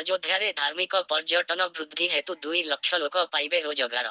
ଅଯୋଧ୍ୟାରେ ଧାର୍ମିକ ପର୍ଯ୍ୟଟନ ବୃଦ୍ଧି ହେତୁ 2 ଲକ୍ଷ ଲୋକ ପାଇବେ ରୋଜଗାର।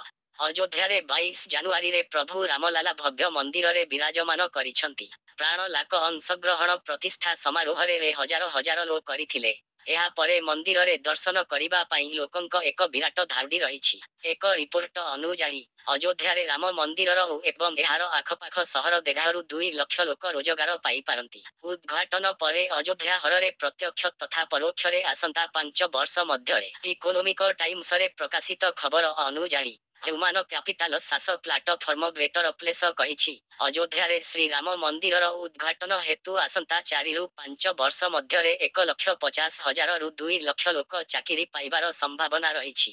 ଅଯୋଧ୍ୟାରେ 22 ଜାନୁଆରୀରେ ପ୍ରଭୁ ରାମଲାଲା ଭବ୍ୟ ମନ୍ଦିରରେ ବିରାଜମାନ କରିଛନ୍ତି। ପ୍ରାଣ ଲାଖ ଅଂଶଗ୍ରହଣ ପ୍ରତିଷ୍ଠା ସମାରୋହରେ ହଜାର ହଜାର ଲୋକ କରିଥିଲେ। ଏହାପରେ ମନ୍ଦିରରେ ଦର୍ଶନ କରିବା ପାଇଁ ଲୋକଙ୍କ ଏକ ବିରାଟ ଧାଡ଼ି ରହିଛି। ଏକ ରିପୋର୍ଟ ଅନୁଯାୟୀ ଅଯୋଧ୍ୟାରେ ରାମ ମନ୍ଦିରର ଏବଂ ଏହାର ଆଖପାଖ ସହର ଦେଢ଼ରୁ 2 ଲକ୍ଷ ଲୋକ ରୋଜଗାର ପାଇପାରନ୍ତି। ଉଦ୍ଘାଟନ ପରେ ଅଯୋଧ୍ୟା ହରରେ ପ୍ରତ୍ୟକ୍ଷ ତଥା ପରୋକ୍ଷରେ ଆସନ୍ତା 5 ବର୍ଷ ମଧ୍ୟରେ ଇକୋନୋମିକ ଟାଇମ୍ସରେ ପ୍ରକାଶିତ ଖବର ଅନୁଯାୟୀ human capital SaaS platform better place କହିଛି, ଅଯୋଧ୍ୟାରେ ଶ୍ରୀରାମ ମନ୍ଦିରର ଉଦ୍ଘାଟନ ହେତୁ ଆସନ୍ତା 4 ରୁ 5 ବର୍ଷ ମଧ୍ୟରେ 1,50,000ରୁ 2 ଲକ୍ଷ ଲୋକ ଚାକିରି ପାଇବାର ସମ୍ଭାବନା ରହିଛି।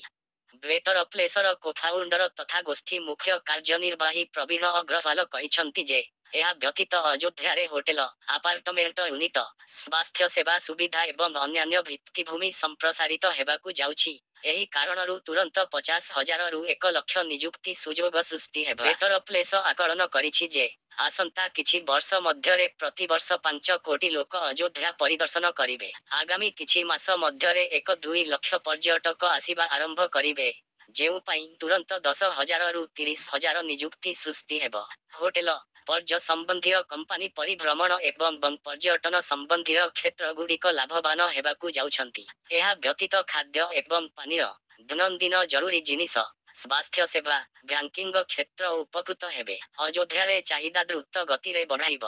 ବେଟର ପ୍ଲେସର କୋଫାଉଣ୍ଡର ତଥା ଗୋଷ୍ଠୀ ମୁଖ୍ୟ କାର୍ଯ୍ୟନିର୍ବାହୀ ପ୍ରବୀଣ ଅଗ୍ରୱାଲ କହିଛନ୍ତି ଯେ, ଏହା ବ୍ୟତୀତ ଅଯୋଧ୍ୟାରେ ହୋଟେଲ, ଆପାର୍ଟମେଣ୍ଟ ୟୁନିଟ, ସ୍ୱାସ୍ଥ୍ୟସେବା ସୁବିଧା ଏବଂ ଅନ୍ୟାନ୍ୟ ଭିତ୍ତିଭୂମି ସମ୍ପ୍ରସାରିତ ହେବାକୁ ଯାଉଛି। ଏହି କାରଣରୁ ତୁରନ୍ତ 50,000ରୁ 1 ଲକ୍ଷ ନିଯୁକ୍ତି ସୁଯୋଗ ସୃଷ୍ଟି ହେବ। ବେଟର ପ୍ଲେସ ଆକଳନ କରିଛି ଯେ, ଆସନ୍ତା କିଛି ବର୍ଷ ମଧ୍ୟରେ ପ୍ରତିବର୍ଷ 5 କୋଟି ଲୋକ ଅଯୋଧ୍ୟା ପରିଦର୍ଶନ କରିବେ। ଆଗାମୀ କିଛି ମାସ ମଧ୍ୟରେ 1-2 ଲକ୍ଷ ପର୍ଯ୍ୟଟକ ଆସିବା ଆରମ୍ଭ କରିବେ, ଯେଉଁ ପାଇଁ ତୁରନ୍ତ 10,000ରୁ 30,000 ନିଯୁକ୍ତି ସୃଷ୍ଟି ହେବ। ହୋଟେଲ, ପର୍ଯ୍ୟ ସମ୍ବନ୍ଧୀୟ କମ୍ପାନୀ ପରିଭ୍ରମଣ ଏବଂ ପର୍ଯ୍ୟଟନ ସମ୍ବନ୍ଧୀୟ କ୍ଷେତ୍ରଗୁଡ଼ିକ ଲାଭବାନ ହେବାକୁ ଯାଉଛନ୍ତି। ଏହା ବ୍ୟତୀତ ଖାଦ୍ୟ ଏବଂ ପାନୀୟ, ଦୈନନ୍ଦିନ ଜରୁରୀ ଜିନିଷ, ସ୍ୱାସ୍ଥ୍ୟସେବା, ବ୍ୟାଙ୍କିଙ୍ଗ କ୍ଷେତ୍ର ଉପକୃତ ହେବେ। ଅଯୋଧ୍ୟାରେ ଚାହିଦା ଦ୍ରୁତ ଗତିରେ ବଢ଼ାଇବ।